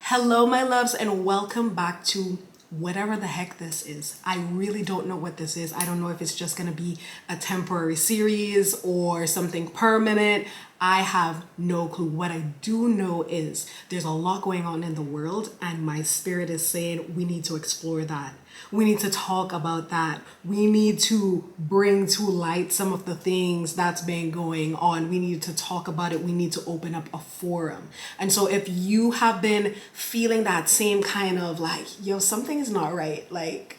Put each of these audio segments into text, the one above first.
Hello, my loves, and welcome back to whatever the heck this is. I really don't know what this is. I don't know if it's just going to be a temporary series or something permanent. I have no clue. What I do know is there's a lot going on in the world, and my spirit is saying we need to explore that. We need to talk about that. We need to bring to light some of the things that's been going on. We need to talk about it. We need to open up a forum. And so if you have been feeling that same kind of like, yo, something is not right, like,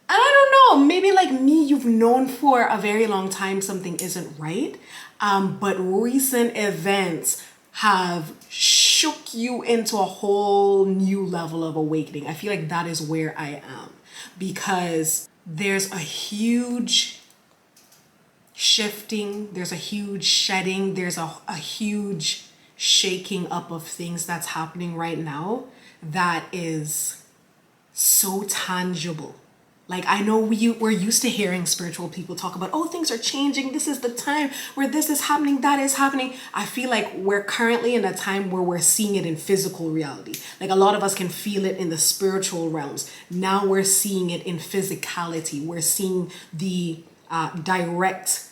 and I don't know, maybe like me, you've known for a very long time something isn't right, but recent events have shook you into a whole new level of awakening. I feel like that is where I am, because there's a huge shifting, there's a huge shedding, there's a huge shaking up of things that's happening right now that is so tangible. Like, I know we're used to hearing spiritual people talk about, oh, things are changing. This is the time where this is happening, that is happening. I feel like we're currently in a time where we're seeing it in physical reality. Like, a lot of us can feel it in the spiritual realms. Now we're seeing it in physicality. We're seeing the direct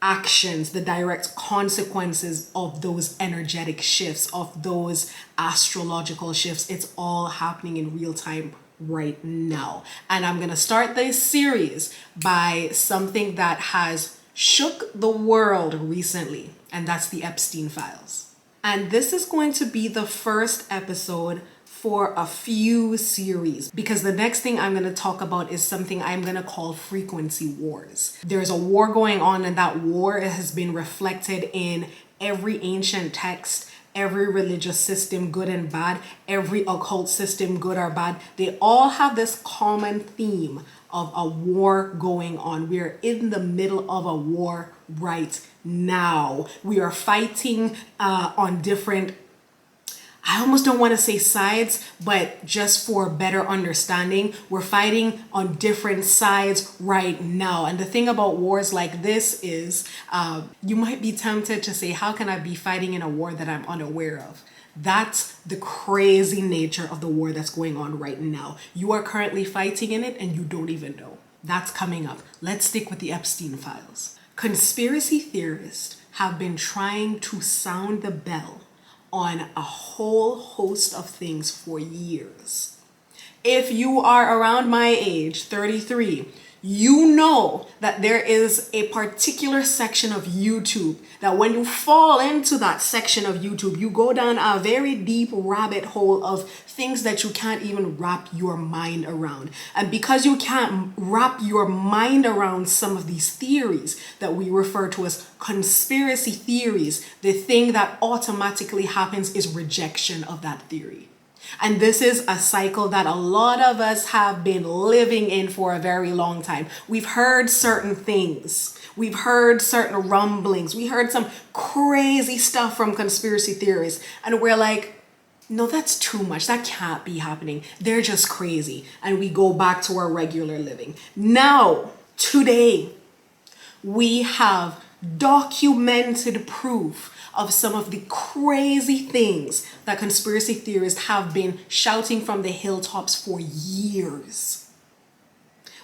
actions, the direct consequences of those energetic shifts, of those astrological shifts. It's all happening in real time right now. And I'm going to start this series by something that has shook the world recently, and that's the Epstein Files. And this is going to be the first episode for a few series, because the next thing I'm going to talk about is something I'm going to call frequency wars. There's a war going on, and that war has been reflected in every ancient text, every religious system, good and bad, every occult system, good or bad. They all have this common theme of a war going on. We are in the middle of a war right now. We are fighting on different, I almost don't want to say sides, but just for better understanding, we're fighting on different sides right now. And the thing about wars like this is you might be tempted to say, how can I be fighting in a war that I'm unaware of? That's the crazy nature of the war that's going on right now. You are currently fighting in it and you don't even know. That's coming up. Let's stick with the Epstein Files. Conspiracy theorists have been trying to sound the bell on a whole host of things for years. If you are around my age, 33, you know that there is a particular section of YouTube that when you fall into that section of YouTube, you go down a very deep rabbit hole of things that you can't even wrap your mind around. And because you can't wrap your mind around some of these theories that we refer to as conspiracy theories, the thing that automatically happens is rejection of that theory. And this is a cycle that a lot of us have been living in for a very long time. We've heard certain things. We've heard certain rumblings. We heard some crazy stuff from conspiracy theorists. And we're like, no, that's too much. That can't be happening. They're just crazy. And we go back to our regular living. Now, today, we have documented proof of some of the crazy things that conspiracy theorists have been shouting from the hilltops for years.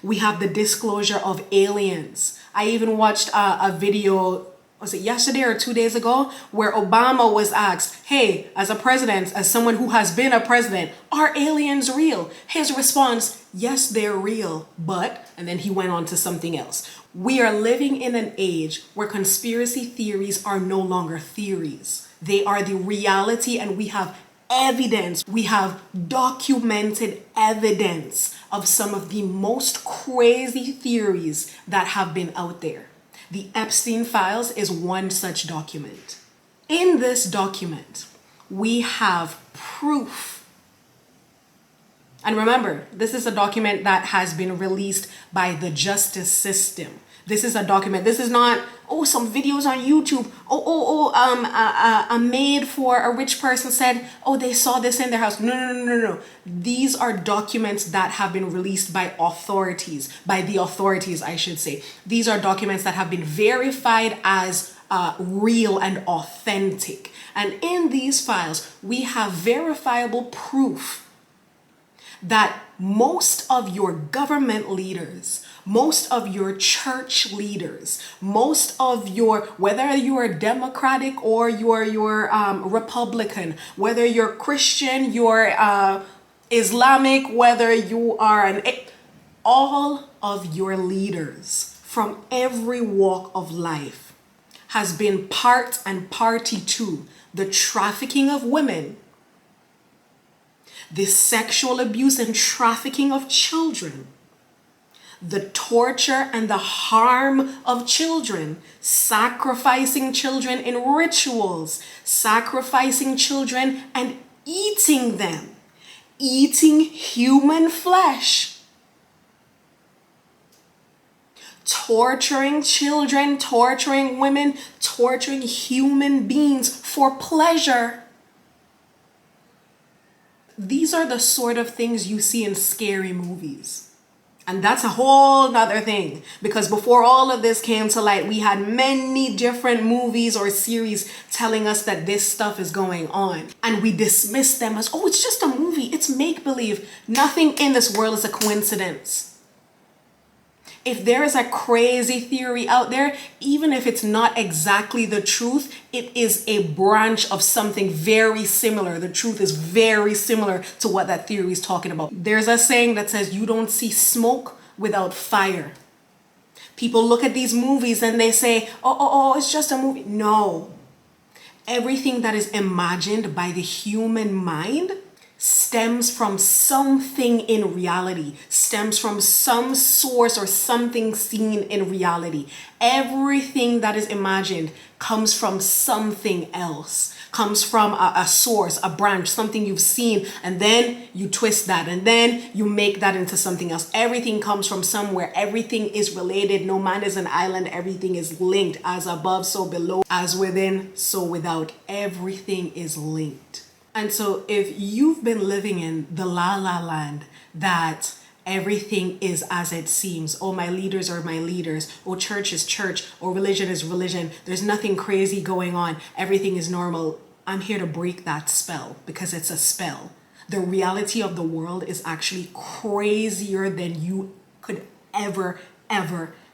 We have the disclosure of aliens. I even watched a video, was it yesterday or 2 days ago, where Obama was asked, hey, as a president, as someone who has been a president, are aliens real? His response, yes, they're real, but, and then he went on to something else. We are living in an age where conspiracy theories are no longer theories. They are the reality, and we have evidence. We have documented evidence of some of the most crazy theories that have been out there. The Epstein Files is one such document. In this document, we have proof. And remember, this is a document that has been released by the justice system. This is a document. This is not, oh, some videos on YouTube. A maid for a rich person said, oh, they saw this in their house. No. These are documents that have been released by authorities, by the authorities, I should say. These are documents that have been verified as real and authentic. And in these files, we have verifiable proof that most of your government leaders, most of your church leaders, most of your, whether you're Democratic or you're Republican, whether you're Christian, you're Islamic, whether you are all of your leaders from every walk of life has been part and party to the trafficking of women, the sexual abuse and trafficking of children, the torture and the harm of children, sacrificing children in rituals, sacrificing children and eating them, eating human flesh, torturing children, torturing women, torturing human beings for pleasure. These are the sort of things you see in scary movies. And that's a whole nother thing, because before all of this came to light, we had many different movies or series telling us that this stuff is going on. And we dismiss them as, oh, it's just a movie. It's make-believe. Nothing in this world is a coincidence. If there is a crazy theory out there, even if it's not exactly the truth, it is a branch of something very similar. The truth is very similar to what that theory is talking about. There's a saying that says, you don't see smoke without fire. People look at these movies and they say, oh, it's just a movie. No. Everything that is imagined by the human mind stems from something in reality, stems from some source or something seen in reality. Everything that is imagined comes from something else, comes from a source, a branch, something you've seen, and then you twist that, and then you make that into something else. Everything comes from somewhere. Everything is related. No man is an island. Everything is linked. As above, so below. As within, so without. Everything is linked. And so if you've been living in the la la land that everything is as it seems, oh, my leaders are my leaders, oh, church is church, or religion is religion, there's nothing crazy going on, everything is normal, I'm here to break that spell, because it's a spell. The reality of the world is actually crazier than you could ever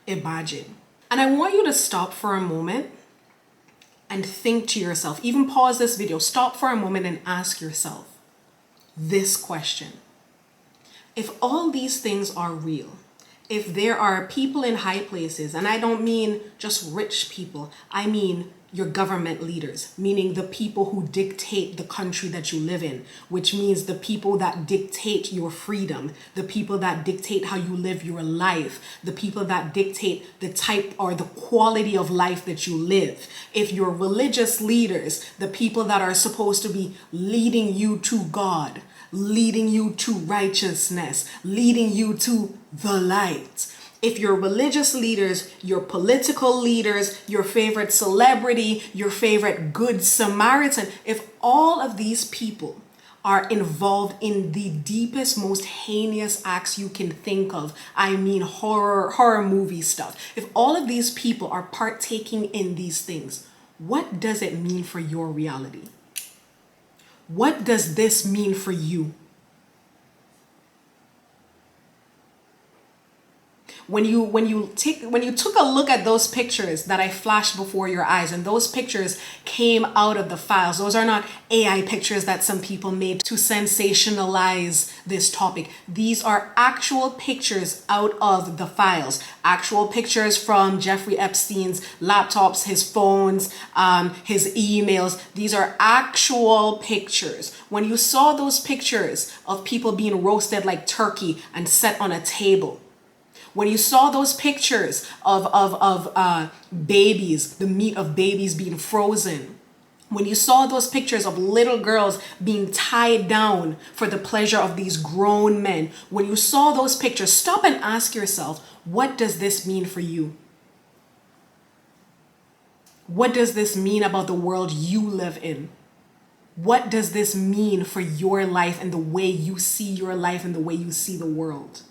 imagine. And I want you to stop for a moment and think to yourself, even pause this video, stop for a moment and ask yourself this question. If all these things are real, if there are people in high places, and I don't mean just rich people, I mean your government leaders, meaning the people who dictate the country that you live in, which means the people that dictate your freedom, the people that dictate how you live your life, the people that dictate the type or the quality of life that you live. If your religious leaders, the people that are supposed to be leading you to God, leading you to righteousness, leading you to the light. If your religious leaders, your political leaders, your favorite celebrity, your favorite good Samaritan, if all of these people are involved in the deepest, most heinous acts you can think of, I mean horror movie stuff, if all of these people are partaking in these things, what does it mean for your reality? What does this mean for you? When you took a look at those pictures that I flashed before your eyes, and those pictures came out of the files, those are not AI pictures that some people made to sensationalize this topic. These are actual pictures out of the files, actual pictures from Jeffrey Epstein's laptops, his phones, his emails. These are actual pictures. When you saw those pictures of people being roasted like turkey and set on a table, when you saw those pictures of babies, the meat of babies being frozen, when you saw those pictures of little girls being tied down for the pleasure of these grown men, when you saw those pictures, stop and ask yourself, what does this mean for you? What does this mean about the world you live in? What does this mean for your life and the way you see your life and the way you see the world?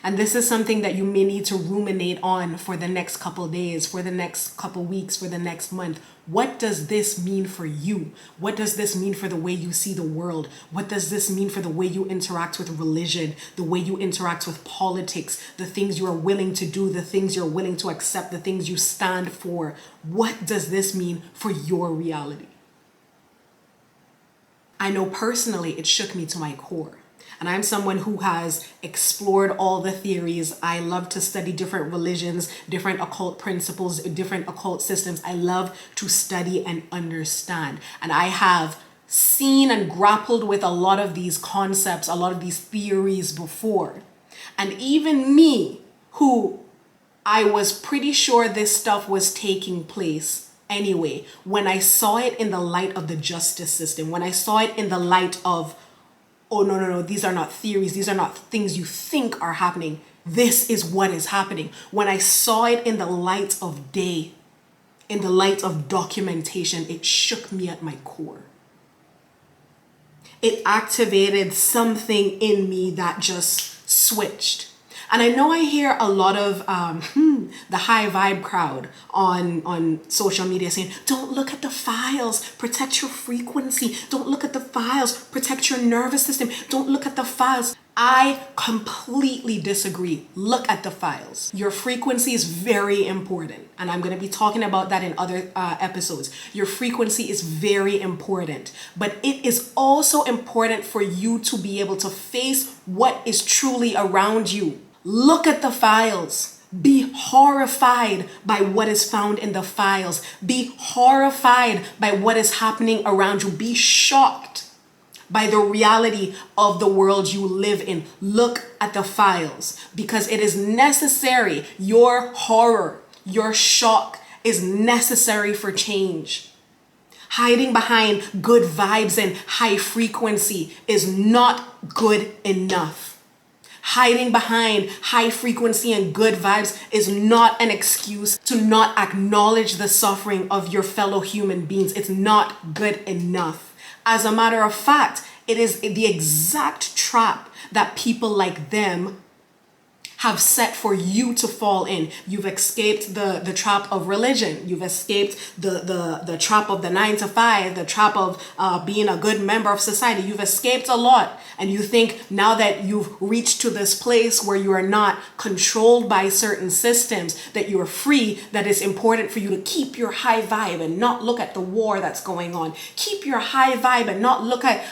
And this is something that you may need to ruminate on for the next couple days, for the next couple weeks, for the next month. What does this mean for you? What does this mean for the way you see the world? What does this mean for the way you interact with religion, the way you interact with politics, the things you are willing to do, the things you're willing to accept, the things you stand for? What does this mean for your reality? I know personally it shook me to my core. And I'm someone who has explored all the theories. I love to study different religions, different occult principles, different occult systems. I love to study and understand. And I have seen and grappled with a lot of these concepts, a lot of these theories before. And even me, who I was pretty sure this stuff was taking place anyway, when I saw it in the light of the justice system, when I saw it in the light of, oh, no, these are not theories. These are not things you think are happening. This is what is happening. When I saw it in the light of day, in the light of documentation, it shook me at my core. It activated something in me that just switched. And I know I hear a lot of the high vibe crowd on social media saying, don't look at the files, protect your frequency. Don't look at the files, protect your nervous system. Don't look at the files. I completely disagree. Look at the files. Your frequency is very important. And I'm going to be talking about that in other episodes. Your frequency is very important. But it is also important for you to be able to face what is truly around you. Look at the files. Be horrified by what is found in the files. Be horrified by what is happening around you. Be shocked by the reality of the world you live in. Look at the files because it is necessary. Your horror, your shock is necessary for change. Hiding behind good vibes and high frequency is not good enough. Hiding behind high frequency and good vibes is not an excuse to not acknowledge the suffering of your fellow human beings. It's not good enough. As a matter of fact, it is the exact trap that people like them have set for you to fall in. You've escaped the trap of religion. You've escaped the trap of the 9 to 5, the trap of being a good member of society. You've escaped a lot. And you think now that you've reached to this place where you are not controlled by certain systems, that you are free, that it's important for you to keep your high vibe and not look at the war that's going on. Keep your high vibe and not look at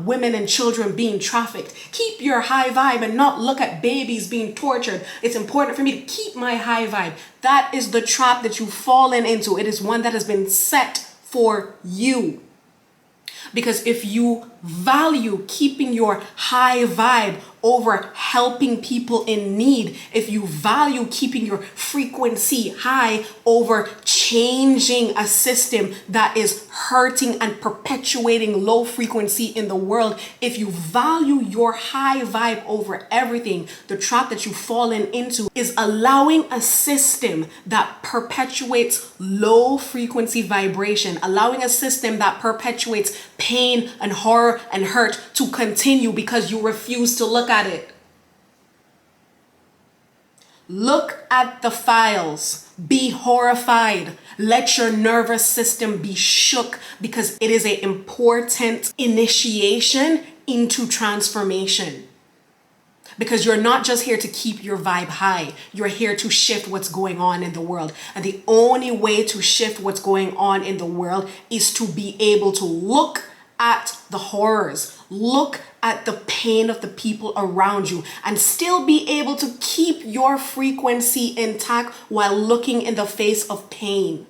women and children being trafficked. Keep your high vibe and not look at babies being tortured. It's important for me to keep my high vibe. That is the trap that you've fallen into. It is one that has been set for you. Because if you value keeping your high vibe over helping people in need, if you value keeping your frequency high over changing a system that is hurting and perpetuating low frequency in the world, if you value your high vibe over everything, the trap that you've fallen into is allowing a system that perpetuates low frequency vibration, allowing a system that perpetuates pain and horror and hurt to continue because you refuse to look at it. Look at the files. Be horrified. Let your nervous system be shook because it is an important initiation into transformation. Because you're not just here to keep your vibe high. You're here to shift what's going on in the world. And the only way to shift what's going on in the world is to be able to look at the horrors, look at the pain of the people around you, and still be able to keep your frequency intact while looking in the face of pain.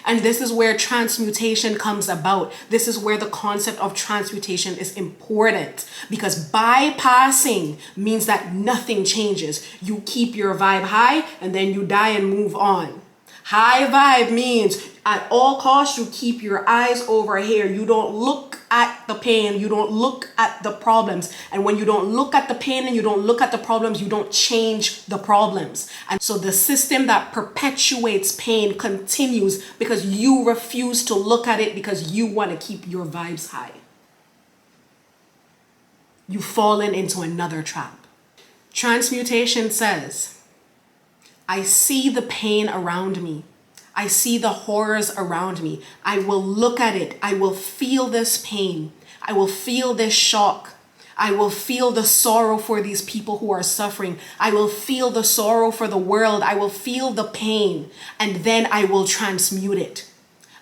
And this is where transmutation comes about. This is where the concept of transmutation is important, because bypassing means that nothing changes. You keep your vibe high and then you die and move on. High vibe means at all costs you keep your eyes over here. You don't look at the pain. You don't look at the problems. And when you don't look at the pain and you don't look at the problems, you don't change the problems. And so the system that perpetuates pain continues because you refuse to look at it because you want to keep your vibes high. You've fallen into another trap. Transmutation says, I see the pain around me. I see the horrors around me. I will look at it. I will feel this pain. I will feel this shock. I will feel the sorrow for these people who are suffering. I will feel the sorrow for the world. I will feel the pain, and then I will transmute it.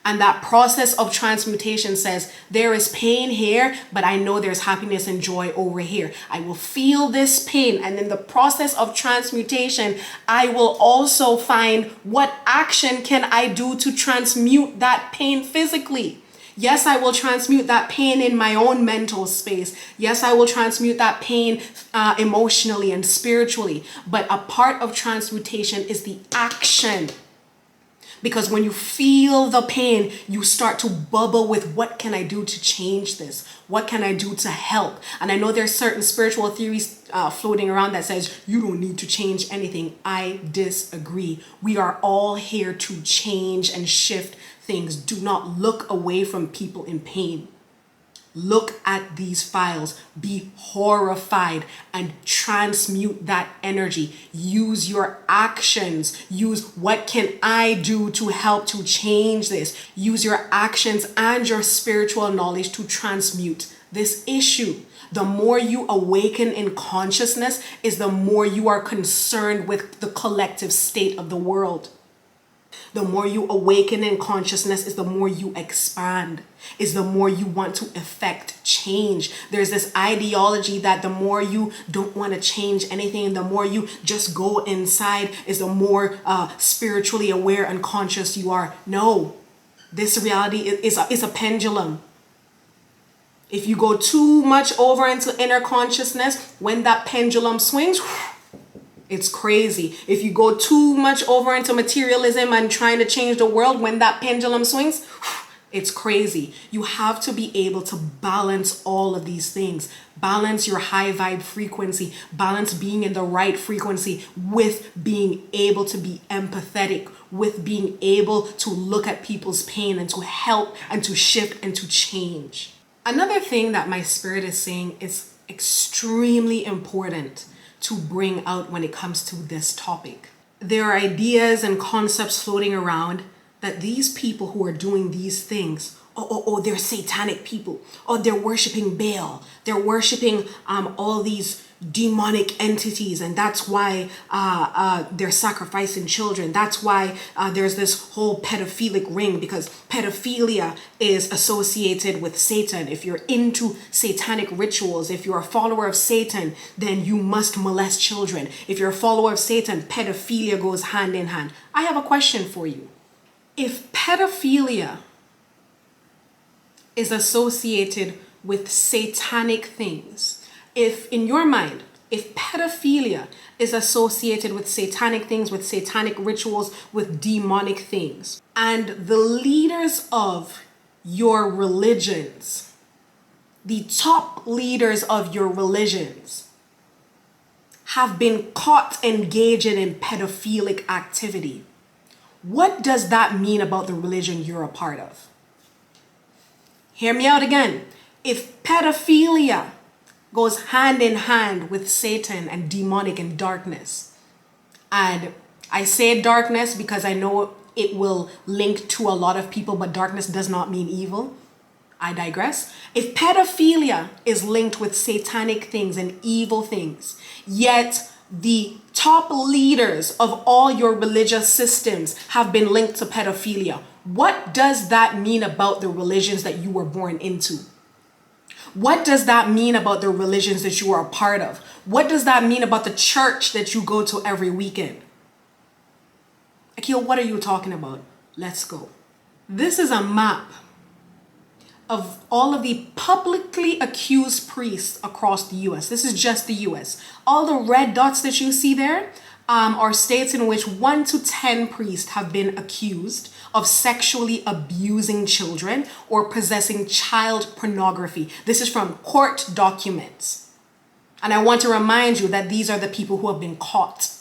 And that process of transmutation says, there is pain here, but I know there's happiness and joy over here. I will feel this pain. And in the process of transmutation, I will also find what action can I do to transmute that pain physically. Yes, I will transmute that pain in my own mental space. Yes, I will transmute that pain emotionally and spiritually. But a part of transmutation is the action. Because when you feel the pain, you start to bubble with, what can I do to change this? What can I do to help? And I know there's certain spiritual theories floating around that says you don't need to change anything. I disagree. We are all here to change and shift things. Do not look away from people in pain. Look at these files, be horrified, and transmute that energy. Use your actions. Use, what can I do to help to change this? Use your actions and your spiritual knowledge to transmute this issue. The more you awaken in consciousness is the more you are concerned with the collective state of the world. The more you awaken in consciousness is the more you expand, is the more you want to effect change. There's this ideology that the more you don't want to change anything, the more you just go inside, is the more spiritually aware and conscious you are. No, this reality is a pendulum. If you go too much over into inner consciousness, when that pendulum swings, it's crazy. If you go too much over into materialism and trying to change the world, when that pendulum swings, it's crazy. You have to be able to balance all of these things. Balance your high vibe frequency. Balance being in the right frequency with being able to be empathetic, with being able to look at people's pain and to help and to shift and to change. Another thing that my spirit is saying is extremely important to bring out when it comes to this topic. There are ideas and concepts floating around that these people who are doing these things, they're satanic people. Oh, they're worshiping Baal. They're worshiping all these demonic entities, and that's why they're sacrificing children. That's why there's this whole pedophilic ring, because pedophilia is associated with Satan. If you're into satanic rituals, if you're a follower of Satan, then you must molest children. If you're a follower of Satan, pedophilia goes hand in hand. I have a question for you. If pedophilia is associated with satanic things, if in your mind, if pedophilia is associated with satanic things, with satanic rituals, with demonic things, and the leaders of your religions, the top leaders of your religions, have been caught engaging in pedophilic activity, what does that mean about the religion you're a part of? Hear me out again. If pedophilia goes hand in hand with Satan and demonic and darkness, and I say darkness because I know it will link to a lot of people, but darkness does not mean evil. I digress. If pedophilia is linked with satanic things and evil things, yet the top leaders of all your religious systems have been linked to pedophilia, what does that mean about the religions that you were born into? What does that mean about the religions that you are a part of? What does that mean about the church that you go to every weekend? Akil, what are you talking about? Let's go. This is a map of all of the publicly accused priests across the US. This is just the US. All the red dots that you see there are states in which 1 to 10 priests have been accused of sexually abusing children or possessing child pornography. This is from court documents. And I want to remind you that these are the people who have been caught.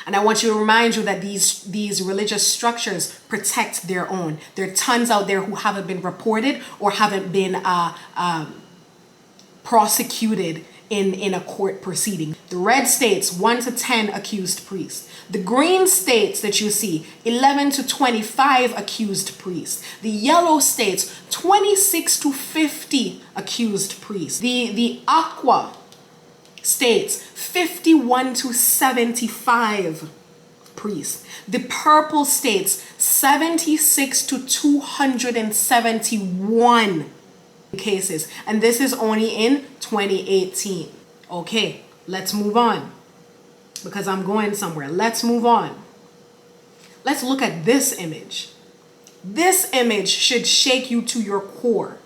And I want to remind you that these religious structures protect their own. There are tons out there who haven't been reported or haven't been prosecuted in a court proceeding. The red states 1 to 10 accused priests. The green states that you see 11 to 25 accused priests. The yellow states 26 to 50 accused priests. The aqua states 51 to 75 priests. The purple states 76 to 271 cases, and this is only in 2018. Okay, let's move on because I'm going somewhere. Let's move on. Let's look at this image. This image should shake you to your core.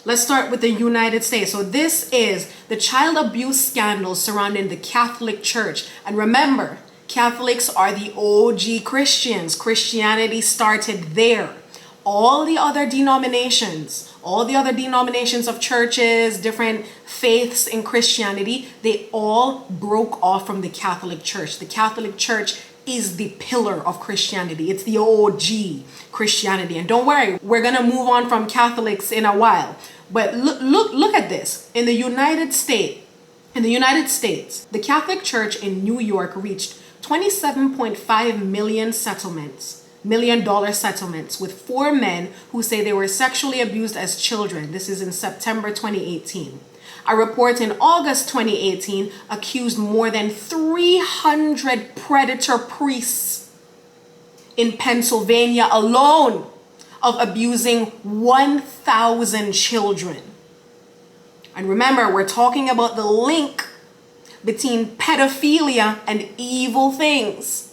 Let's start with the United States. So this is the child abuse scandal surrounding the Catholic Church. And remember, Catholics are the OG Christians. Christianity started there. All the other denominations of churches, different faiths in Christianity, they all broke off from the Catholic Church. The Catholic Church is the pillar of Christianity. It's the OG Christianity. And don't worry, we're going to move on from Catholics in a while. But look at this. In the United States, the Catholic Church in New York reached $27.5 million settlements with 4 men who say they were sexually abused as children. This is in September 2018. A report in August 2018 accused more than 300 predator priests in Pennsylvania alone of abusing 1,000 children. And remember, we're talking about the link between pedophilia and evil things.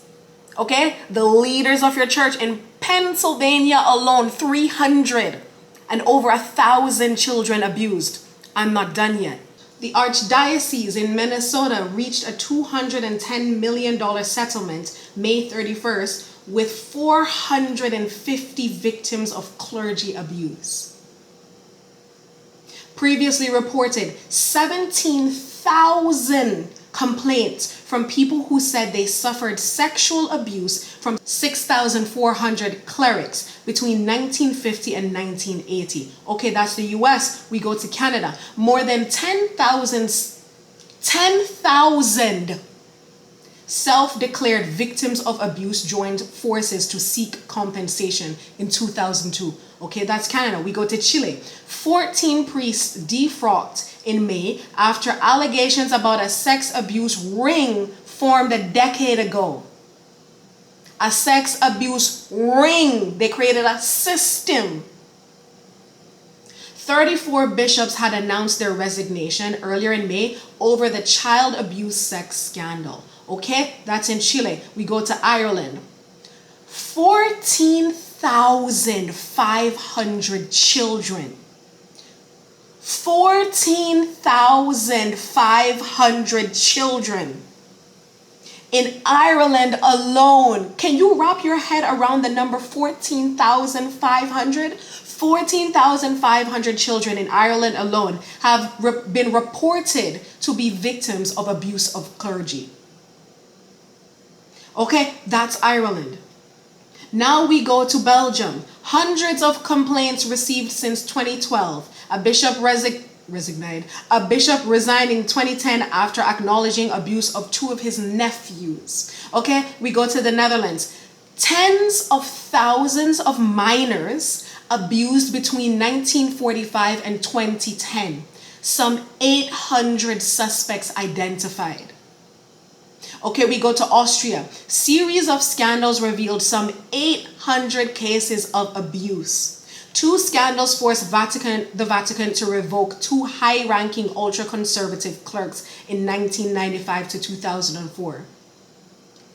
Okay? The leaders of your church in Pennsylvania alone, 300 and over 1,000 children abused. I'm not done yet. The Archdiocese in Minnesota reached a $210 million settlement May 31st with 450 victims of clergy abuse. Previously reported 17,000 complaints from people who said they suffered sexual abuse from 6,400 clerics between 1950 and 1980. Okay, that's the US. We go to Canada. More than 10,000 self-declared victims of abuse joined forces to seek compensation in 2002. Okay, that's Canada. We go to Chile. 14 priests defrocked in May after allegations about a sex abuse ring formed a decade ago. A sex abuse ring. They created a system. 34 bishops had announced their resignation earlier in May over the child abuse sex scandal. Okay, that's in Chile. We go to Ireland. 14,500 children. 14,500 children. In Ireland alone. Can you wrap your head around the number 14,500? 14,500 children in Ireland alone have been reported to be victims of abuse of clergy. Okay, that's Ireland. Now we go to Belgium. Hundreds of complaints received since 2012. A bishop resigning 2010 after acknowledging abuse of 2 of his nephews. Okay, we go to the Netherlands. Tens of thousands of minors abused between 1945 and 2010. Some 800 suspects identified. Okay, we go to Austria. Series of scandals revealed some 800 cases of abuse. 2 scandals forced the Vatican to revoke 2 high-ranking ultra-conservative clerks in 1995 to 2004.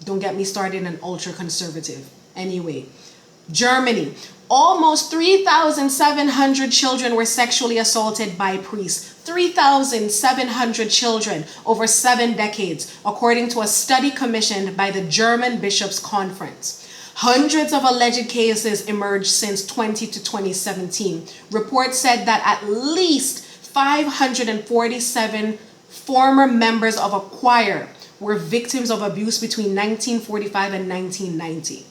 Don't get me started on ultra-conservative. Anyway, Germany. Almost 3,700 children were sexually assaulted by priests. 3,700 children over 7 decades, according to a study commissioned by the German Bishops' Conference. Hundreds of alleged cases emerged since 2017. Reports said that at least 547 former members of a choir were victims of abuse between 1945 and 1990.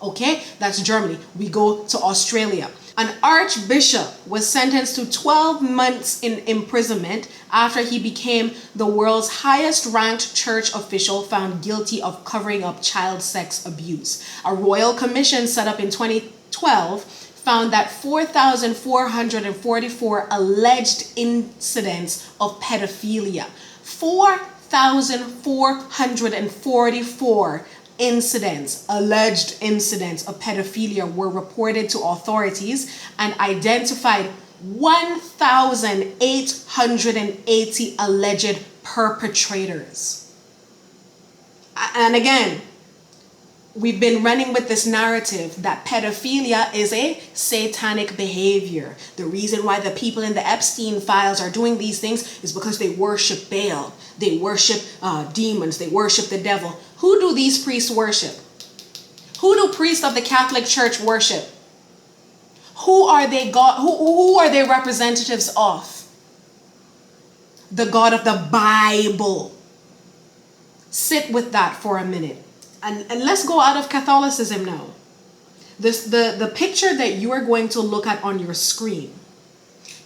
Okay, that's Germany. We go to Australia. An archbishop was sentenced to 12 months in imprisonment after he became the world's highest ranked church official found guilty of covering up child sex abuse. A royal commission set up in 2012 found that 4,444 alleged incidents of pedophilia. 4,444 alleged incidents of pedophilia were reported to authorities and identified 1,880 alleged perpetrators. And again, we've been running with this narrative that pedophilia is a satanic behavior. The reason why the people in the Epstein Files are doing these things is because they worship Baal. They worship demons. They worship the devil. Who do these priests worship? Who do priests of the Catholic Church worship? Who are they who are they representatives of? The God of the Bible. Sit with that for a minute. And let's go out of Catholicism now. The picture that you are going to look at on your screen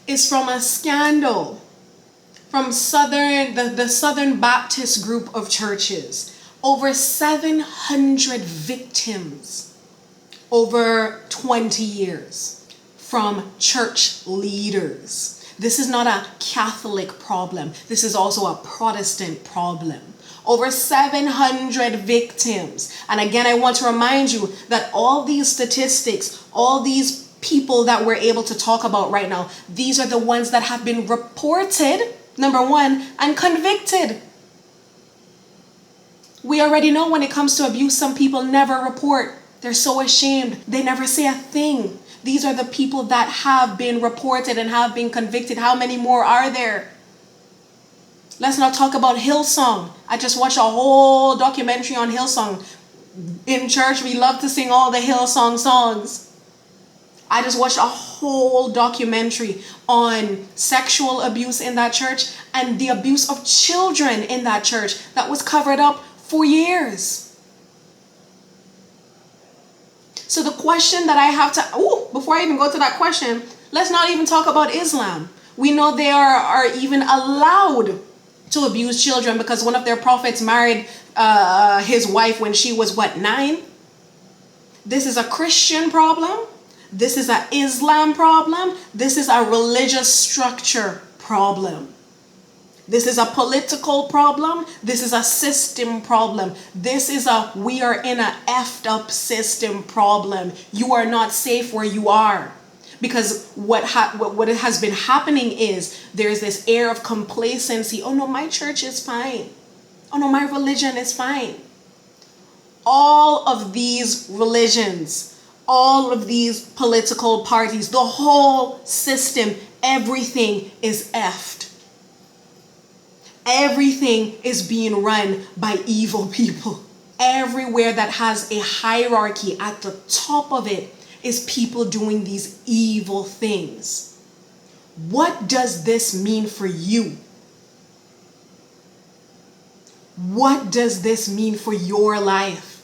is from a scandal from the Southern Baptist group of churches. Over 700 victims over 20 years from church leaders. This is not a Catholic problem. This is also a Protestant problem. Over 700 victims. And again, I want to remind you that all these statistics, all these people that we're able to talk about right now, these are the ones that have been reported, number one, and convicted. We already know when it comes to abuse, some people never report. They're so ashamed. They never say a thing. These are the people that have been reported and have been convicted. How many more are there? Let's not talk about Hillsong. I just watched a whole documentary on Hillsong. In church, we love to sing all the Hillsong songs. I just watched a whole documentary on sexual abuse in that church and the abuse of children in that church that was covered up for years. So the question that I have to, before I even go to that question, let's not even talk about Islam. We know they are even allowed to abuse children because one of their prophets married his wife when she was 9? This is a Christian problem. This is an Islam problem. This is a religious structure problem. This is a political problem. This is a system problem. This is we are in a effed up system problem. You are not safe where you are. Because what has been happening is there's this air of complacency. Oh no, my church is fine. Oh no, my religion is fine. All of these religions, all of these political parties, the whole system, everything is effed. Everything is being run by evil people. Everywhere that has a hierarchy at the top of it is people doing these evil things. What does this mean for you? What does this mean for your life?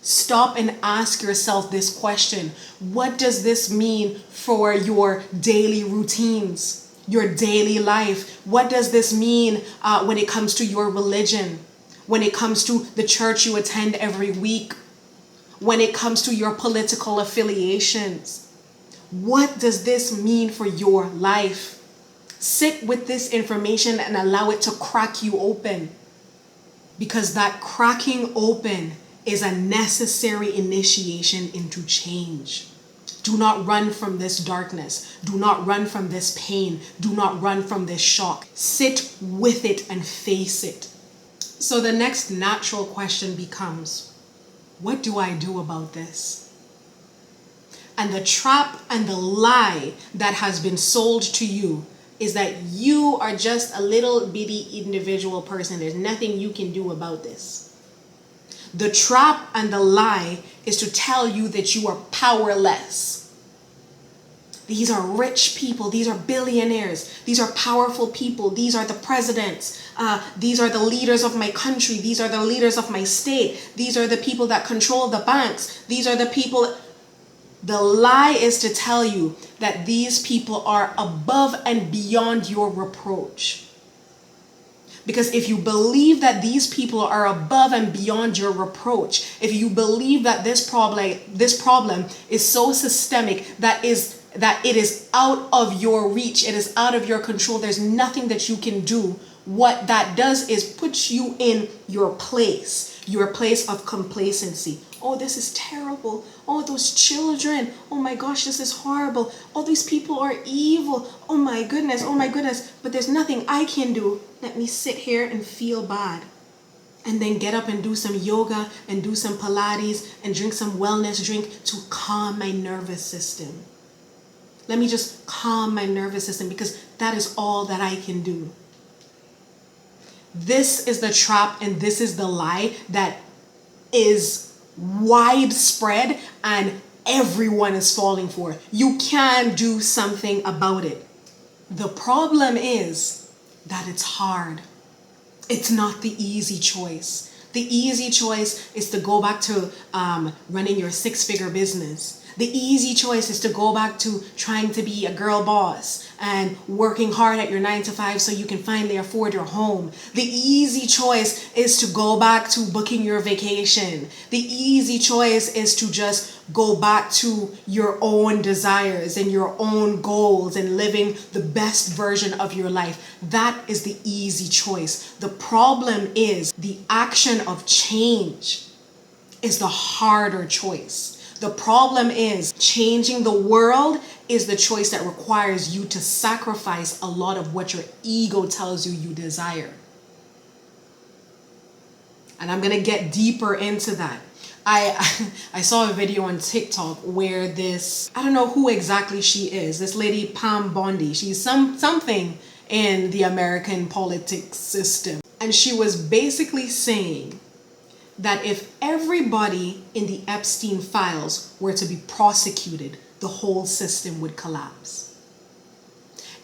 Stop and ask yourself this question. What does this mean for your daily routines? Your daily life? What does this mean when it comes to your religion? When it comes to the church you attend every week? When it comes to your political affiliations? What does this mean for your life? Sit with this information and allow it to crack you open. Because that cracking open is a necessary initiation into change. Do not run from this darkness. Do not run from this pain. Do not run from this shock. Sit with it and face it. So the next natural question becomes, what do I do about this? And the trap and the lie that has been sold to you is that you are just a little bitty individual person. There's nothing you can do about this. The trap and the lie is to tell you that you are powerless. These are rich people. These are billionaires. These are powerful people. These are the presidents. These are the leaders of my country. These are the leaders of my state. These are the people that control the banks. These are the people. The lie is to tell you that these people are above and beyond your reproach. Because if you believe that these people are above and beyond your reproach, if you believe that this problem is so systemic that it is out of your reach, it is out of your control, there's nothing that you can do, what that does is put you in your place of complacency. Oh, this is terrible. Oh, those children. Oh my gosh, this is horrible. Oh, these people are evil. Oh my goodness. Oh my goodness. But there's nothing I can do. Let me sit here and feel bad. And then get up and do some yoga and do some Pilates and drink some wellness drink to calm my nervous system. Let me just calm my nervous system because that is all that I can do. This is the trap and this is the lie that is widespread and everyone is falling for. You can do something about it. The problem is that it's hard. It's not the easy choice. The easy choice is to go back to running your six-figure business. The easy choice is to go back to trying to be a girl boss and working hard at your 9 to 5 so you can finally afford your home. The easy choice is to go back to booking your vacation. The easy choice is to just go back to your own desires and your own goals and living the best version of your life. That is the easy choice. The problem is the action of change is the harder choice. The problem is changing the world is the choice that requires you to sacrifice a lot of what your ego tells you desire. And I'm going to get deeper into that. I saw a video on TikTok where this, I don't know who exactly she is, this lady Pam Bondi. She's something in the American politics system. And she was basically saying that if everybody in the Epstein Files were to be prosecuted, the whole system would collapse.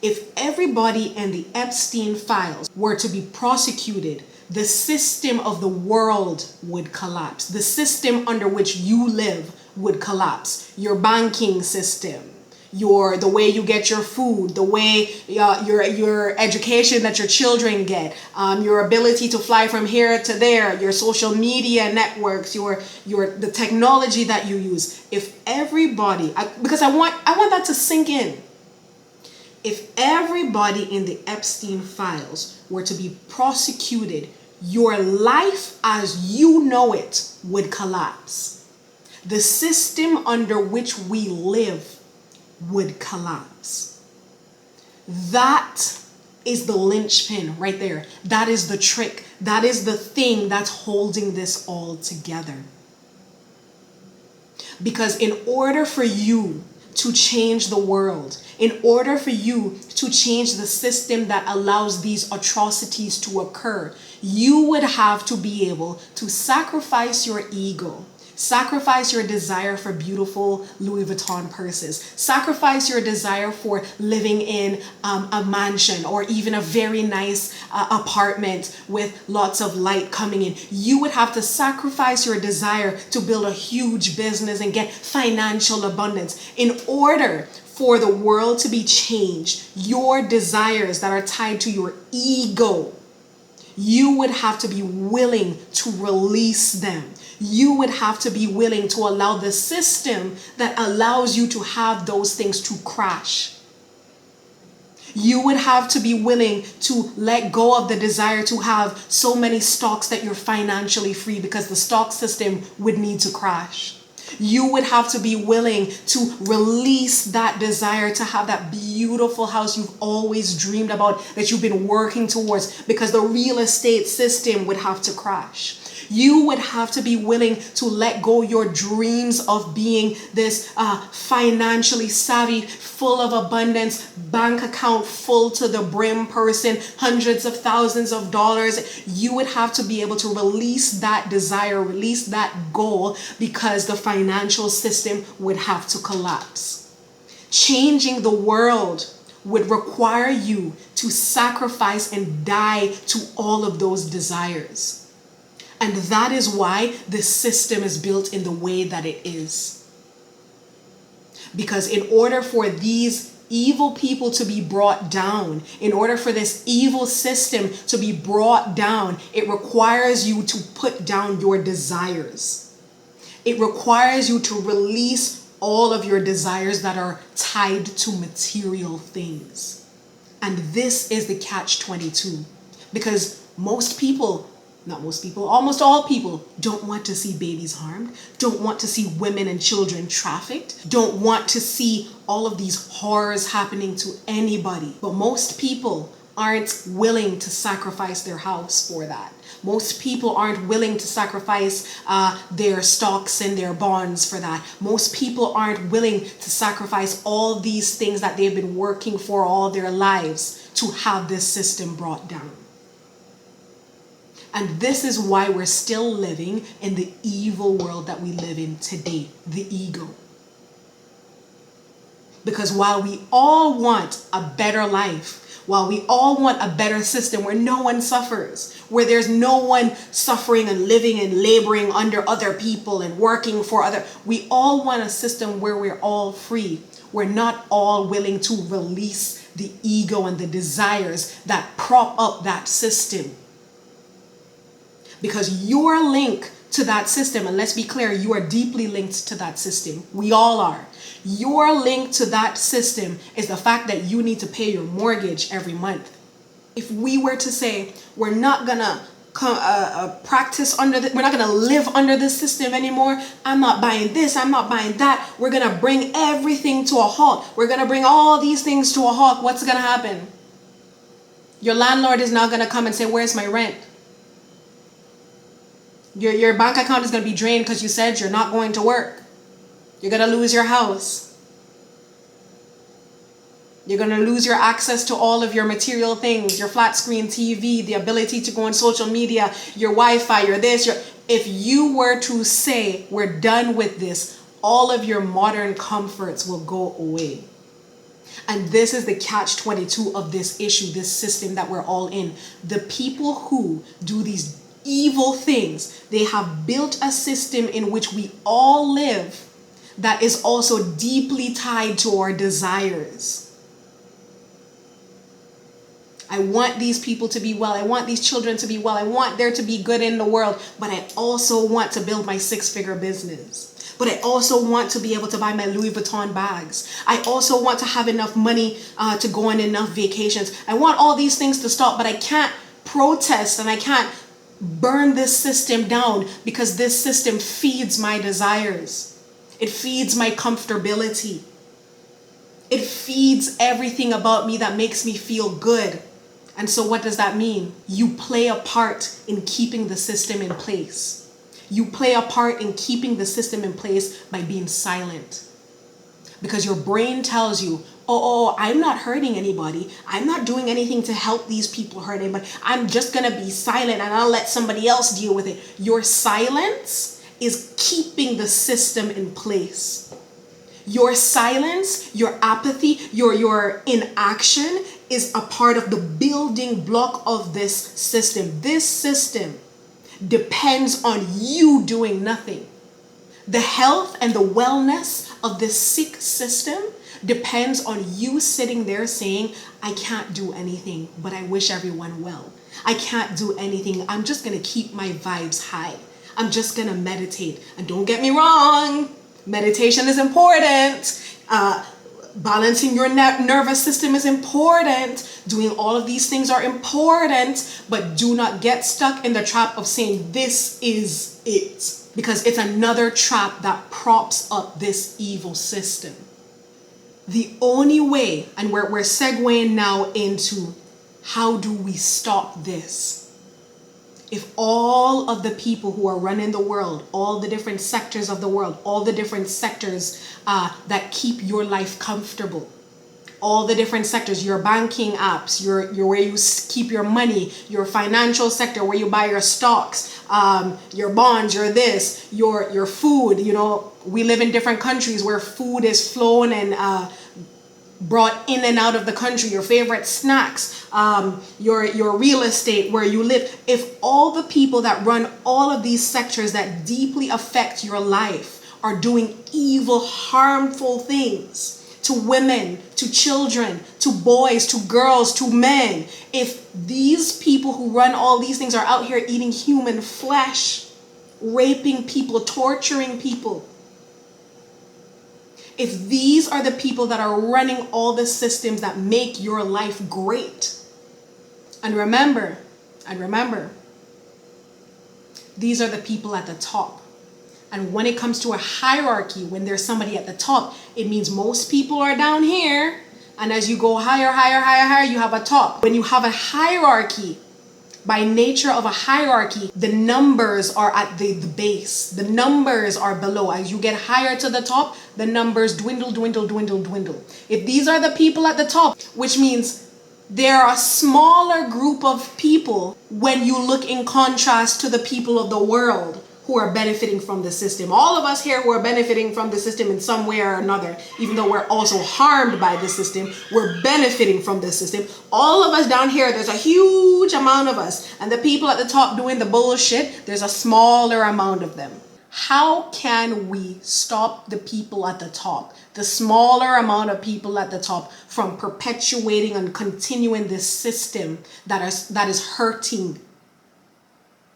If everybody in the Epstein Files were to be prosecuted, the system of the world would collapse. The system under which you live would collapse. Your banking system, the way you get your food, the way your education that your children get, your ability to fly from here to there, your social media networks, the technology that you use. If everybody, because I want that to sink in. If everybody in the Epstein Files were to be prosecuted, your life as you know it would collapse. The system under which we live would collapse. That is the linchpin right there. That is the trick. That is the thing that's holding this all together. Because in order for you to change the world, in order for you to change the system that allows these atrocities to occur, you would have to be able to sacrifice your ego. Sacrifice your desire for beautiful Louis Vuitton purses. Sacrifice your desire for living in a mansion or even a very nice apartment with lots of light coming in. You would have to sacrifice your desire to build a huge business and get financial abundance. In order for the world to be changed, your desires that are tied to your ego, you would have to be willing to release them. You would have to be willing to allow the system that allows you to have those things to crash. You would have to be willing to let go of the desire to have so many stocks that you're financially free because the stock system would need to crash. You would have to be willing to release that desire to have that beautiful house you've always dreamed about, that you've been working towards, because the real estate system would have to crash. You would have to be willing to let go your dreams of being this financially savvy, full of abundance, bank account full to the brim person, hundreds of thousands of dollars. You would have to be able to release that desire, release that goal, because the financial system would have to collapse. Changing the world would require you to sacrifice and die to all of those desires. And that is why this system is built in the way that it is. Because in order for these evil people to be brought down, in order for this evil system to be brought down, it requires you to put down your desires. It requires you to release all of your desires that are tied to material things. And this is the catch-22. Because almost all people don't want to see babies harmed, don't want to see women and children trafficked, don't want to see all of these horrors happening to anybody. But most people aren't willing to sacrifice their house for that. Most people aren't willing to sacrifice their stocks and their bonds for that. Most people aren't willing to sacrifice all these things that they've been working for all their lives to have this system brought down. And this is why we're still living in the evil world that we live in today, the ego. Because while we all want a better life, while we all want a better system where no one suffers, where there's no one suffering and living and laboring under other people and working for other, we all want a system where we're all free. We're not all willing to release the ego and the desires that prop up that system. Because your link to that system, and let's be clear, you are deeply linked to that system. We all are. Your link to that system is the fact that you need to pay your mortgage every month. If we were to say, we're not gonna practice under we're not gonna live under this system anymore, I'm not buying this, I'm not buying that, we're gonna bring everything to a halt, we're gonna bring all these things to a halt, what's gonna happen? Your landlord is now gonna come and say, where's my rent? Your bank account is going to be drained because you said you're not going to work. You're going to lose your house. You're going to lose your access to all of your material things, your flat screen TV, the ability to go on social media, your Wi-Fi, your this, your... If you were to say, we're done with this, all of your modern comforts will go away. And this is the catch-22 of this issue, this system that we're all in. The people who do these evil things, they have built a system in which we all live that is also deeply tied to our desires. I want these people to be well. I want these children to be well. I want there to be good in the world. But I also want to build my 6-figure business. But I also want to be able to buy my Louis Vuitton bags. I also want to have enough money to go on enough vacations. I want all these things to stop, but I can't protest and I can't burn this system down because this system feeds my desires. It feeds my comfortability. It feeds everything about me that makes me feel good. And so what does that mean? You play a part in keeping the system in place. You play a part in keeping the system in place by being silent. Because your brain tells you, oh, I'm not hurting anybody. I'm not doing anything to help these people hurt anybody. I'm just going to be silent and I'll let somebody else deal with it. Your silence is keeping the system in place. Your silence, your apathy, your inaction is a part of the building block of this system. This system depends on you doing nothing. The health and the wellness of this sick system depends on you sitting there saying, I can't do anything, but I wish everyone well. I can't do anything. I'm just going to keep my vibes high. I'm just going to meditate. And don't get me wrong, meditation is important. Balancing your nervous system is important. Doing all of these things are important, but do not get stuck in the trap of saying this is it. Because it's another trap that props up this evil system. The only way, and we're segueing now into how do we stop this? If all of the people who are running the world, all the different sectors of the world, all the different sectors that keep your life comfortable, all the different sectors, your banking apps, your where you keep your money, your financial sector where you buy your stocks, your bonds, your this, your food, you know, we live in different countries where food is flown and brought in and out of the country, your favorite snacks, your real estate, where you live. If all the people that run all of these sectors that deeply affect your life are doing evil, harmful things to women, to children, to boys, to girls, to men, if these people who run all these things are out here eating human flesh, raping people, torturing people, if these are the people that are running all the systems that make your life great, and remember, these are the people at the top. And when it comes to a hierarchy, when there's somebody at the top, it means most people are down here. And as you go higher, you have a top. When you have a hierarchy, by nature of a hierarchy, the numbers are at the base. The numbers are below. As you get higher to the top, the numbers dwindle. If these are the people at the top, which means they're a smaller group of people when you look in contrast to the people of the world who are benefiting from the system. All of us here who are benefiting from the system in some way or another, even though we're also harmed by the system, we're benefiting from the system. All of us down here, there's a huge amount of us. And the people at the top doing the bullshit, there's a smaller amount of them. How can we stop the people at the top, the smaller amount of people at the top, from perpetuating and continuing this system that is hurting,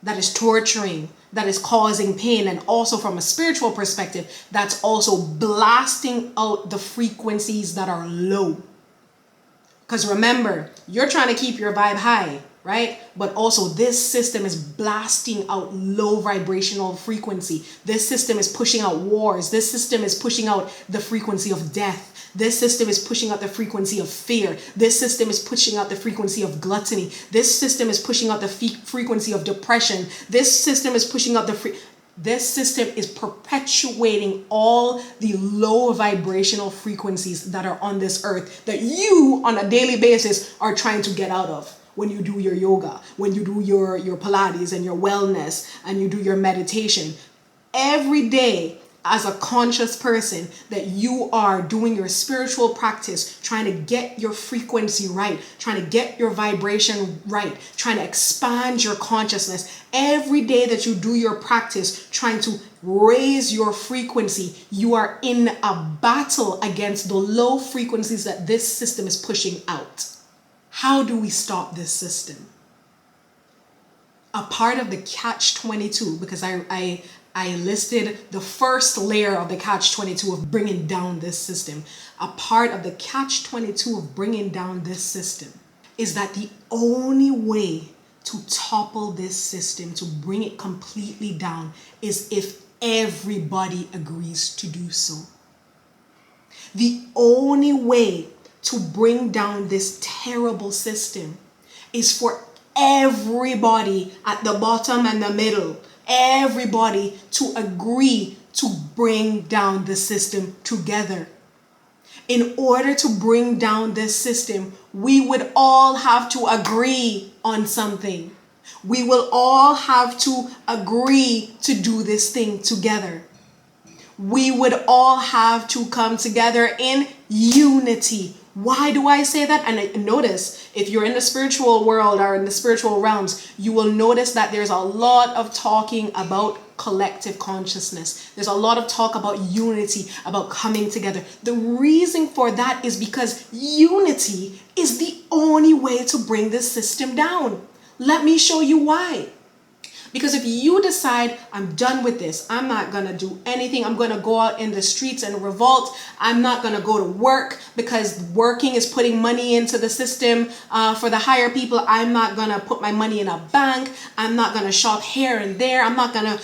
that is torturing, that is causing pain, and also from a spiritual perspective, that's also blasting out the frequencies that are low? Because remember, you're trying to keep your vibe high, right? But also this system is blasting out low vibrational frequency. This system is pushing out wars. This system is pushing out the frequency of death. This system is pushing out the frequency of fear. This system is pushing out the frequency of gluttony. This system is pushing out the frequency of depression. This system is pushing out this system is perpetuating all the low vibrational frequencies that are on this earth that you on a daily basis are trying to get out of. When you do your yoga, when you do your Pilates and your wellness, and you do your meditation, every day as a conscious person that you are doing your spiritual practice, trying to get your frequency right, trying to get your vibration right, trying to expand your consciousness. Every day that you do your practice, trying to raise your frequency, you are in a battle against the low frequencies that this system is pushing out. How do we stop this system? A part of the catch-22, because I listed the first layer of the catch-22 of bringing down this system. A part of the catch-22 of bringing down this system is that the only way to topple this system, to bring it completely down, is if everybody agrees to do so. The only way to bring down this terrible system is for everybody at the bottom and the middle, everybody to agree to bring down the system together. In order to bring down this system, we would all have to agree on something. We will all have to agree to do this thing together. We would all have to come together in unity. Why do I say that? And notice, if you're in the spiritual world or in the spiritual realms, you will notice that there's a lot of talking about collective consciousness. There's a lot of talk about unity, about coming together. The reason for that is because unity is the only way to bring this system down. Let me show you why. Because if you decide, I'm done with this, I'm not going to do anything, I'm going to go out in the streets and revolt, I'm not going to go to work because working is putting money into the system for the higher people, I'm not going to put my money in a bank, I'm not going to shop here and there, I'm not going to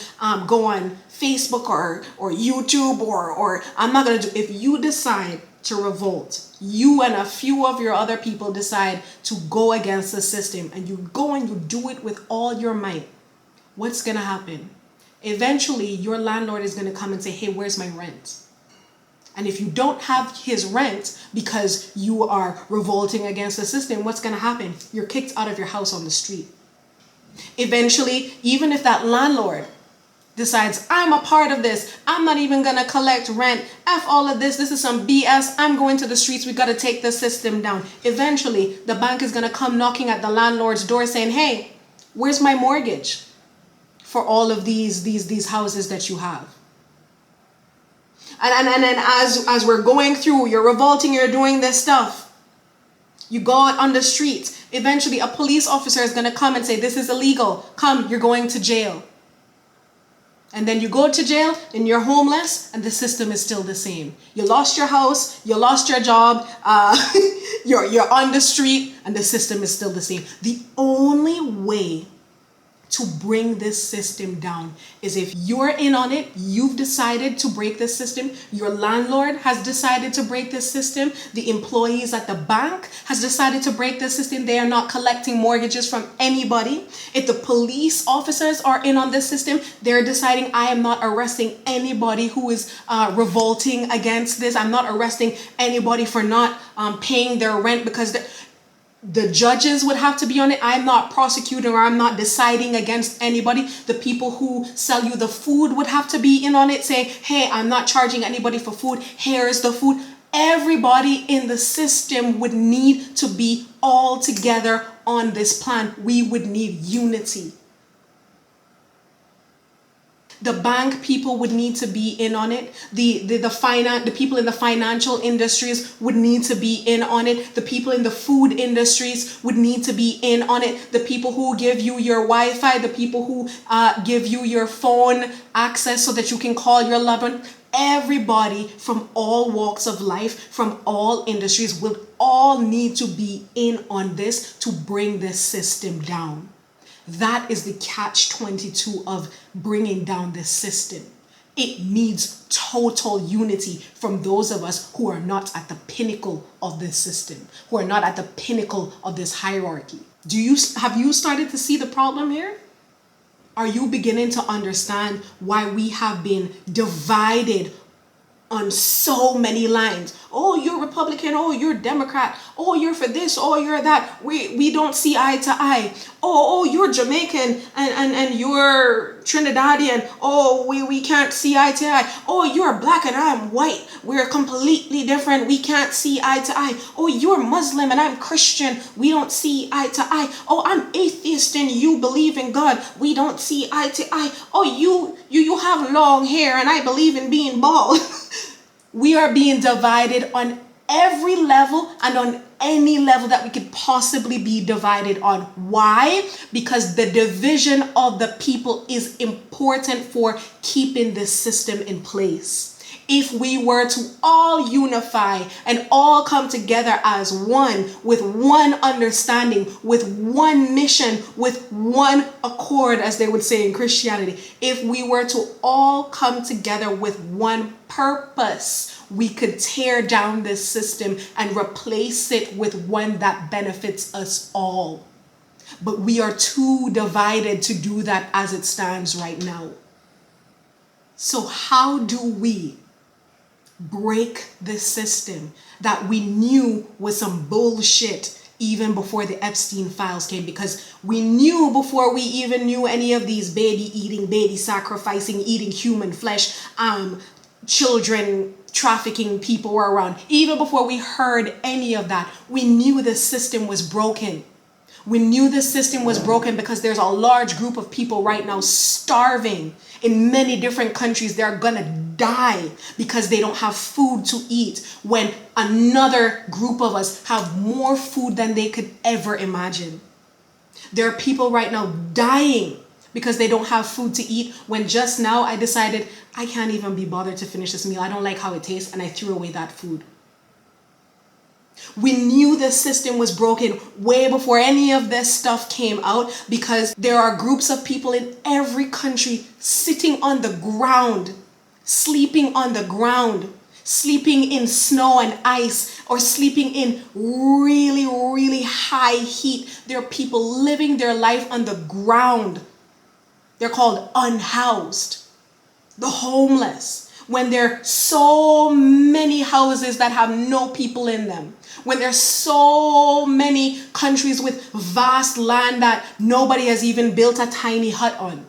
go on Facebook or YouTube or I'm not going to do, if you decide to revolt, you and a few of your other people decide to go against the system and you go and you do it with all your might, what's going to happen? Eventually, your landlord is going to come and say, hey, where's my rent? And if you don't have his rent because you are revolting against the system, what's going to happen? You're kicked out of your house on the street. Eventually, even if that landlord decides, I'm a part of this, I'm not even going to collect rent, F all of this, this is some BS, I'm going to the streets, we got to take the system down. Eventually, the bank is going to come knocking at the landlord's door saying, hey, where's my mortgage for all of these houses that you have? And then as we're going through, you're revolting, you're doing this stuff. You go out on the streets. Eventually, a police officer is going to come and say, this is illegal. Come, you're going to jail. And then you go to jail and you're homeless and the system is still the same. You lost your house, you lost your job, you're on the street and the system is still the same. The only way to bring this system down is if you're in on it, you've decided to break this system, your landlord has decided to break this system, the employees at the bank has decided to break this system, they are not collecting mortgages from anybody. If the police officers are in on this system, they're deciding, I am not arresting anybody who is revolting against this, I'm not arresting anybody for not paying their rent because the judges would have to be on it. I'm not prosecuting or I'm not deciding against anybody. The people who sell you the food would have to be in on it, saying, hey, I'm not charging anybody for food. Here's the food. Everybody in the system would need to be all together on this plan. We would need unity. The bank people would need to be in on it. The people in the financial industries would need to be in on it. The people in the food industries would need to be in on it. The people who give you your Wi-Fi, the people who give you your phone access so that you can call your loved one. Everybody from all walks of life, from all industries, will all need to be in on this to bring this system down. That is the catch-22 of bringing down this system. It needs total unity from those of us who are not at the pinnacle of this system, who are not at the pinnacle of this hierarchy. Have you started to see the problem here? Are you beginning to understand why we have been divided on so many lines? Oh, you're Republican. Oh, you're Democrat. Oh, you're for this. Oh, you're that. We don't see eye to eye. Oh, you're Jamaican and you're Trinidadian. Oh, we can't see eye to eye. Oh, you're black and I'm white. We're completely different. We can't see eye to eye. Oh, you're Muslim and I'm Christian. We don't see eye to eye. Oh, I'm atheist and you believe in God. We don't see eye to eye. Oh, you have long hair and I believe in being bald. We are being divided on every level and on any level that we could possibly be divided on. Why? Because the division of the people is important for keeping this system in place. If we were to all unify and all come together as one, with one understanding, with one mission, with one accord, as they would say in Christianity, if we were to all come together with one purpose, we could tear down this system and replace it with one that benefits us all. But we are too divided to do that as it stands right now. So how do we break this system that we knew was some bullshit even before the Epstein Files came? Because we knew before we even knew any of these baby eating, baby sacrificing, eating human flesh, children trafficking people were around. Even before we heard any of that, we knew the system was broken. We knew the system was broken because there's a large group of people right now starving in many different countries. They're gonna die because they don't have food to eat, when another group of us have more food than they could ever imagine. There are people right now dying because they don't have food to eat, when just now I decided I can't even be bothered to finish this meal. I don't like how it tastes, and I threw away that food. We knew the system was broken way before any of this stuff came out, because there are groups of people in every country sitting on the ground, sleeping on the ground, sleeping in snow and ice, or sleeping in really, really high heat. There are people living their life on the ground. They're called unhoused, the homeless. When there are so many houses that have no people in them, when there's so many countries with vast land that nobody has even built a tiny hut on.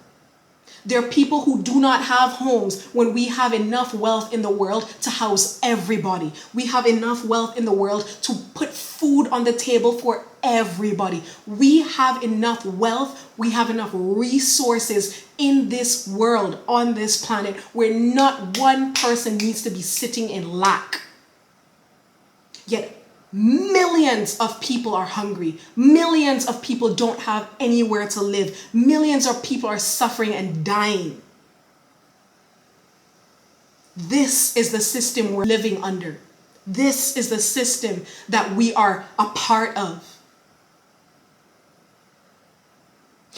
There are people who do not have homes when we have enough wealth in the world to house everybody. We have enough wealth in the world to put food on the table for everybody. We have enough wealth. We have enough resources in this world, on this planet, where not one person needs to be sitting in lack. Yet millions of people are hungry. Millions of people don't have anywhere to live. Millions of people are suffering and dying. This is the system we're living under. This is the system that we are a part of.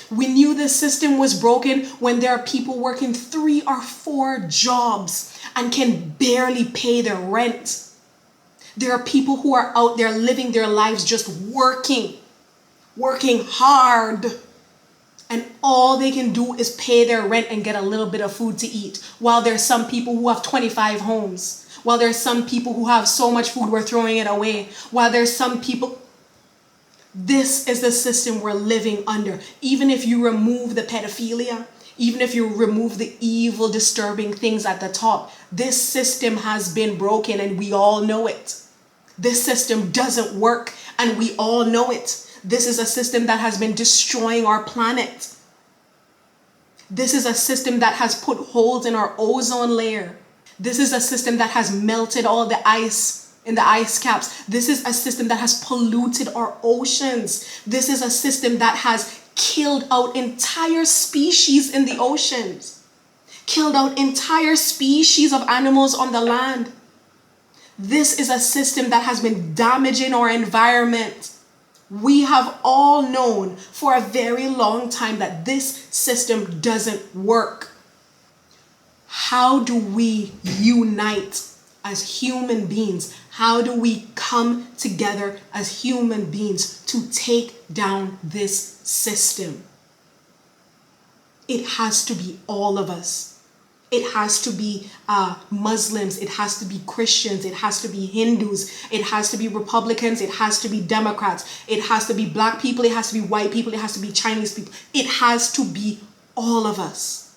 We knew this system was broken when there are people working 3 or 4 jobs and can barely pay their rent. There are people who are out there living their lives just working hard. And all they can do is pay their rent and get a little bit of food to eat. While there's some people who have 25 homes. While there's some people who have so much food we're throwing it away. While there's some people... This is the system we're living under. Even if you remove the pedophilia, even if you remove the evil, disturbing things at the top, this system has been broken and we all know it. This system doesn't work and we all know it. This is a system that has been destroying our planet. This is a system that has put holes in our ozone layer. This is a system that has melted all the ice in the ice caps. This is a system that has polluted our oceans. This is a system that has killed out entire species in the oceans. Killed out entire species of animals on the land. This is a system that has been damaging our environment. We have all known for a very long time that this system doesn't work. How do we unite as human beings? How do we come together as human beings to take down this system? It has to be all of us. It has to be Muslims. It has to be Christians. It has to be Hindus. It has to be Republicans. It has to be Democrats. It has to be black people. It has to be white people. It has to be Chinese people. It has to be all of us.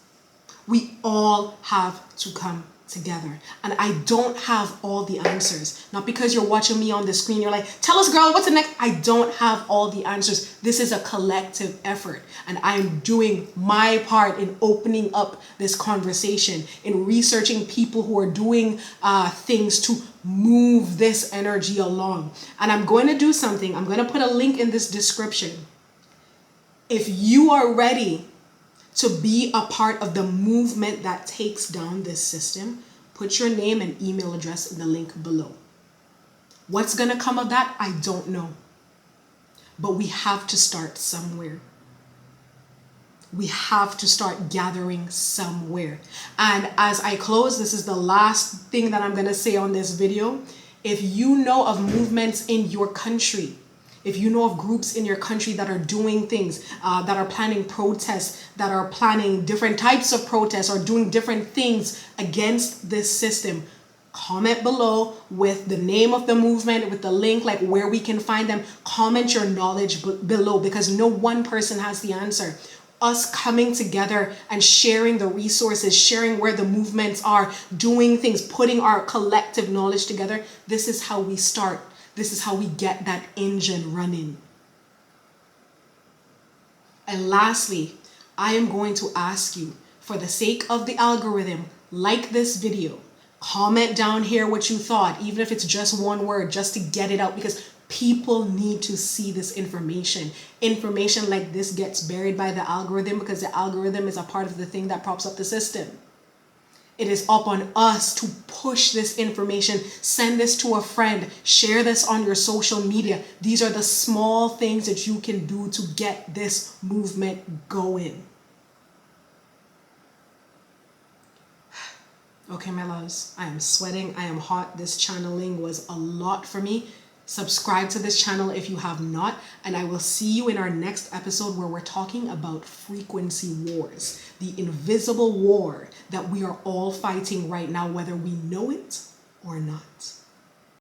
We all have to come together. And I don't have all the answers. Not because you're watching me on the screen, you're like, tell us, girl, what's the next? I don't have all the answers. This is a collective effort. And I'm doing my part in opening up this conversation, in researching people who are doing things to move this energy along. And I'm going to do something. I'm going to put a link in this description. If you are ready to be a part of the movement that takes down this system, put your name and email address in the link below. What's going to come of that? I don't know. But we have to start somewhere. We have to start gathering somewhere. And as I close, this is the last thing that I'm going to say on this video. If you know of movements in your country, if you know of groups in your country that are doing things, that are planning protests, that are planning different types of protests or doing different things against this system, comment below with the name of the movement, with the link, like where we can find them. Comment your knowledge below, because no one person has the answer. Us coming together and sharing the resources, sharing where the movements are, doing things, putting our collective knowledge together, this is how we start. This is how we get that engine running. And lastly, I am going to ask you, for the sake of the algorithm, like this video, comment down here what you thought, even if it's just one word, just to get it out, because people need to see this information. Information like this gets buried by the algorithm because the algorithm is a part of the thing that props up the system. It is up on us to push this information, send this to a friend, share this on your social media. These are the small things that you can do to get this movement going. Okay, my loves, I am sweating, I am hot. This channeling was a lot for me. Subscribe to this channel if you have not, and I will see you in our next episode where we're talking about frequency wars, the invisible war that we are all fighting right now, whether we know it or not.